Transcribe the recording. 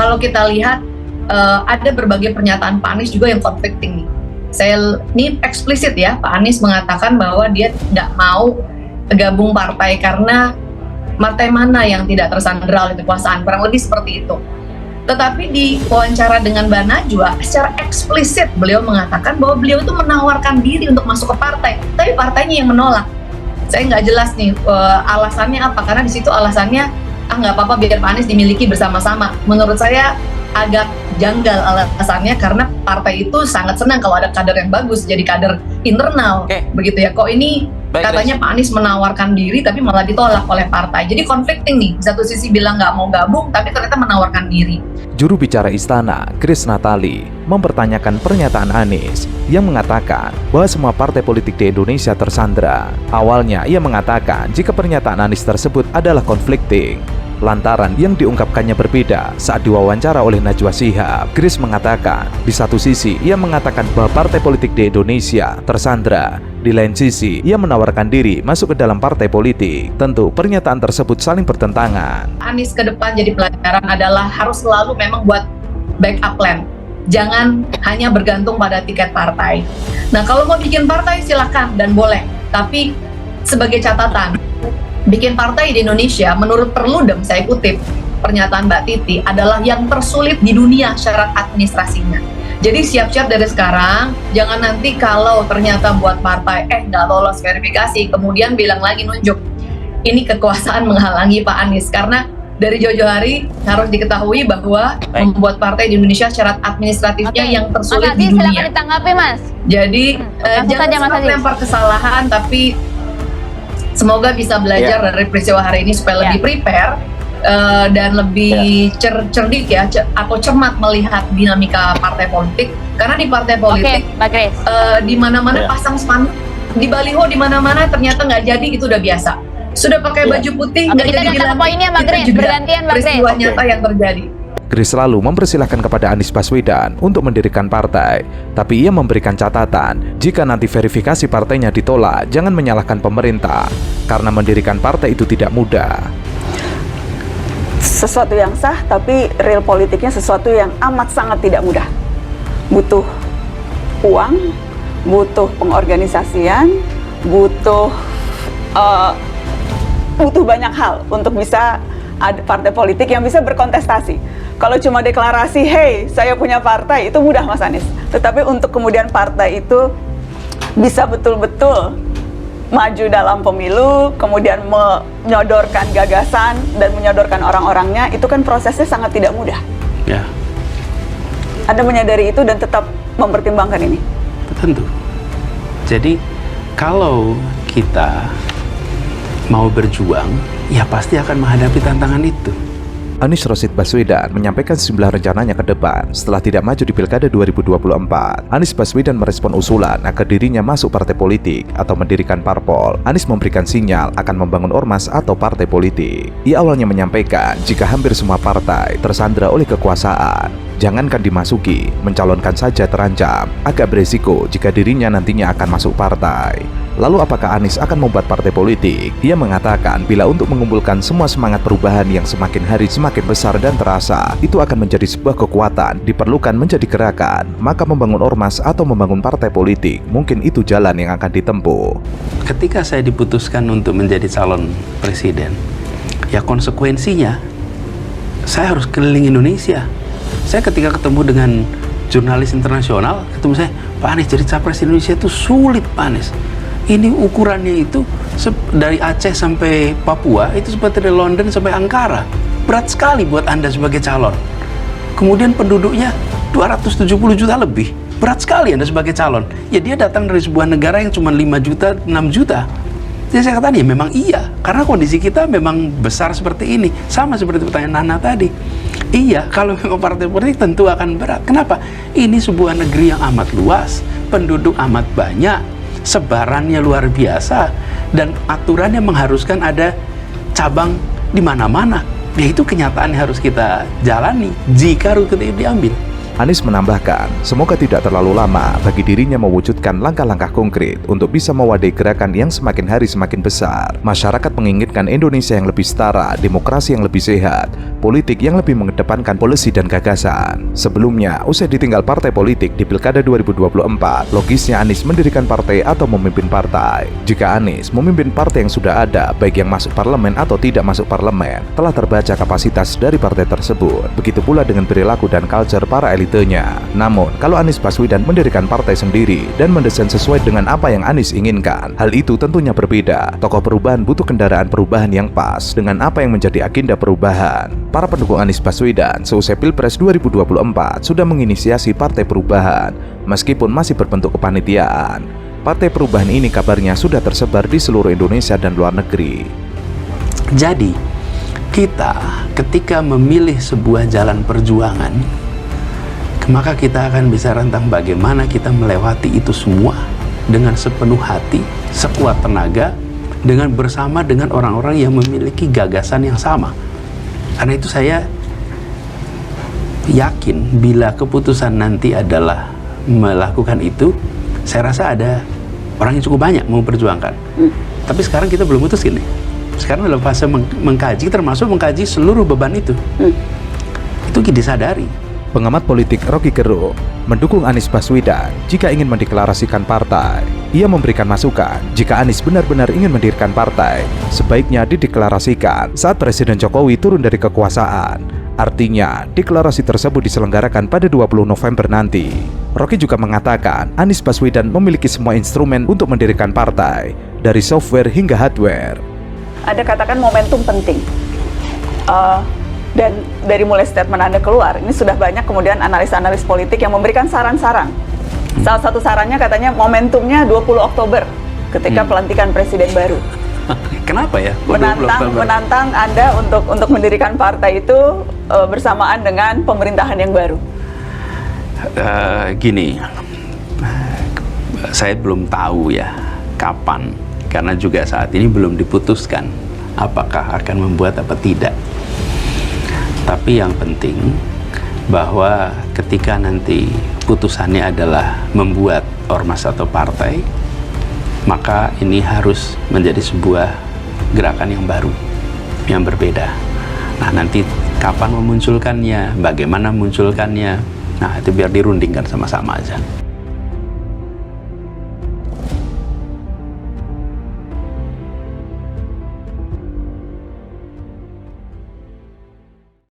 kalau kita lihat ada berbagai pernyataan Pak Anies juga yang conflicting nih. Ini eksplisit ya, Pak Anies mengatakan bahwa dia tidak mau gabung partai karena partai mana yang tidak tersandera oleh kekuasaan, kurang lebih seperti itu. Tetapi di wawancara dengan Mbak Najwa, secara eksplisit beliau mengatakan bahwa beliau itu menawarkan diri untuk masuk ke partai, tapi partainya yang menolak. Saya nggak jelas nih alasannya apa, karena di situ alasannya nggak apa-apa biar Pak Anies dimiliki bersama-sama. Menurut saya agak janggal alasannya, karena partai itu sangat senang kalau ada kader yang bagus jadi kader internal, begitu ya. Kok ini katanya Pak Anies menawarkan diri tapi malah ditolak oleh partai, jadi conflicting nih. Di satu sisi bilang nggak mau gabung tapi ternyata menawarkan diri. Juru bicara Istana, Grace Natali, mempertanyakan pernyataan Anies yang mengatakan bahwa semua partai politik di Indonesia tersandera. Awalnya ia mengatakan jika pernyataan Anies tersebut adalah conflicting, lantaran yang diungkapkannya berbeda saat diwawancara oleh Najwa Shihab. Grace mengatakan, di satu sisi ia mengatakan bahwa partai politik di Indonesia tersandera, di lain sisi ia menawarkan diri masuk ke dalam partai politik. Tentu pernyataan tersebut saling bertentangan. Anies ke depan jadi pelajaran adalah harus selalu memang buat backup plan. Jangan hanya bergantung pada tiket partai. Nah, kalau mau bikin partai silakan dan boleh, tapi sebagai catatan, bikin partai di Indonesia menurut Perludem, saya kutip pernyataan Mbak Titi, adalah yang tersulit di dunia syarat administrasinya. Jadi siap-siap dari sekarang, jangan nanti kalau ternyata buat partai nggak lolos verifikasi, kemudian bilang lagi nunjuk ini kekuasaan menghalangi Pak Anies. Karena dari jauh-jauh hari harus diketahui bahwa membuat partai di Indonesia syarat administratifnya yang tersulit di dunia. Silakan ditanggapi, Mas. Jadi jangan lempar kesalahan, tapi semoga bisa belajar dari peristiwa hari ini supaya lebih prepare dan lebih cerdik ya, atau cermat melihat dinamika partai politik. Karena di partai politik di mana-mana pasang spanduk, di baliho di mana-mana ternyata nggak jadi, itu udah biasa. Sudah pakai baju putih nggak jadi dilantik, itu juga peristiwa nyata yang terjadi. Grace selalu mempersilahkan kepada Anies Baswedan untuk mendirikan partai, tapi ia memberikan catatan, jika nanti verifikasi partainya ditolak, jangan menyalahkan pemerintah, karena mendirikan partai itu tidak mudah. Sesuatu yang sah, tapi real politiknya sesuatu yang amat sangat tidak mudah. Butuh uang, butuh pengorganisasian, butuh banyak hal untuk bisa ada partai politik yang bisa berkontestasi. Kalau cuma deklarasi, hey saya punya partai, itu mudah Mas Anies. Tetapi untuk kemudian partai itu bisa betul-betul maju dalam pemilu, kemudian menyodorkan gagasan dan menyodorkan orang-orangnya, itu kan prosesnya sangat tidak mudah. Ya. Anda menyadari itu dan tetap mempertimbangkan ini? Tentu. Jadi kalau kita mau berjuang, ya pasti akan menghadapi tantangan itu. Anies Rashid Baswedan menyampaikan sejumlah rencananya ke depan setelah tidak maju di Pilkada 2024. Anies Baswedan merespon usulan agar dirinya masuk partai politik atau mendirikan parpol. Anies memberikan sinyal akan membangun ormas atau partai politik. Ia awalnya menyampaikan jika hampir semua partai tersandera oleh kekuasaan, jangankan dimasuki, mencalonkan saja terancam, agak beresiko jika dirinya nantinya akan masuk partai. Lalu apakah Anies akan membuat partai politik? Ia mengatakan bila untuk mengumpulkan semua semangat perubahan yang semakin hari semakin besar dan terasa, itu akan menjadi sebuah kekuatan, diperlukan menjadi gerakan, maka membangun ormas atau membangun partai politik, mungkin itu jalan yang akan ditempuh. Ketika saya diputuskan untuk menjadi calon presiden, ya konsekuensinya saya harus keliling Indonesia. Saya ketika ketemu dengan jurnalis internasional, ketemu saya, Pak Anies jadi capres Indonesia itu sulit Pak Anies. Ini ukurannya itu dari Aceh sampai Papua, itu seperti dari London sampai Ankara. Berat sekali buat Anda sebagai calon. Kemudian penduduknya 270 juta lebih. Berat sekali Anda sebagai calon. Ya dia datang dari sebuah negara yang cuma 5 juta, 6 juta. Jadi saya katakan ya memang iya, karena kondisi kita memang besar seperti ini. Sama seperti pertanyaan Nana tadi. Iya, kalau memang partai politik tentu akan berat. Kenapa? Ini sebuah negeri yang amat luas, penduduk amat banyak, sebarannya luar biasa, dan aturannya mengharuskan ada cabang di mana-mana. Ya itu kenyataan yang harus kita jalani jika rute itu diambil. Anies menambahkan, semoga tidak terlalu lama bagi dirinya mewujudkan langkah-langkah konkret untuk bisa mewadai gerakan yang semakin hari semakin besar. Masyarakat menginginkan Indonesia yang lebih setara, demokrasi yang lebih sehat, politik yang lebih mengedepankan polisi dan gagasan. Sebelumnya, usai ditinggal partai politik di Pilkada 2024, logisnya Anies mendirikan partai atau memimpin partai. Jika Anies memimpin partai yang sudah ada, baik yang masuk parlemen atau tidak masuk parlemen, telah terbaca kapasitas dari partai tersebut. Begitu pula dengan perilaku dan culture para elitenya. Namun, kalau Anies Baswedan mendirikan partai sendiri dan mendesain sesuai dengan apa yang Anies inginkan, hal itu tentunya berbeda. Tokoh perubahan butuh kendaraan perubahan yang pas dengan apa yang menjadi agenda perubahan. Para pendukung Anies Baswedan seusai Pilpres 2024 sudah menginisiasi Partai Perubahan, meskipun masih berbentuk kepanitiaan. Partai Perubahan ini kabarnya sudah tersebar di seluruh Indonesia dan luar negeri. Jadi, kita ketika memilih sebuah jalan perjuangan, maka kita akan bisa rentang bagaimana kita melewati itu semua dengan sepenuh hati, sekuat tenaga, dengan bersama dengan orang-orang yang memiliki gagasan yang sama. Karena itu saya yakin bila keputusan nanti adalah melakukan itu, saya rasa ada orang yang cukup banyak mau memperjuangkan. Tapi sekarang kita belum putus gini. Sekarang dalam fase mengkaji, termasuk mengkaji seluruh beban itu. Itu disadari. Pengamat politik Rocky Gerung mendukung Anies Baswedan jika ingin mendeklarasikan partai. Ia memberikan masukan jika Anies benar-benar ingin mendirikan partai, sebaiknya dideklarasikan saat Presiden Jokowi turun dari kekuasaan. Artinya, deklarasi tersebut diselenggarakan pada 20 November nanti. Rocky juga mengatakan Anies Baswedan memiliki semua instrumen untuk mendirikan partai, dari software hingga hardware. Ada katakan momentum penting. Dan dari mulai statement Anda keluar, ini sudah banyak kemudian analis-analis politik yang memberikan saran-saran. Salah satu sarannya katanya momentumnya 20 Oktober ketika pelantikan presiden baru. Kenapa ya? Menantang Anda untuk mendirikan partai itu bersamaan dengan pemerintahan yang baru. Gini, saya belum tahu ya kapan, karena juga saat ini belum diputuskan apakah akan membuat apa tidak. Tapi yang penting bahwa ketika nanti putusannya adalah membuat ormas atau partai, maka ini harus menjadi sebuah gerakan yang baru, yang berbeda. Nah, nanti kapan memunculkannya, bagaimana memunculkannya, nah itu biar dirundingkan sama-sama aja.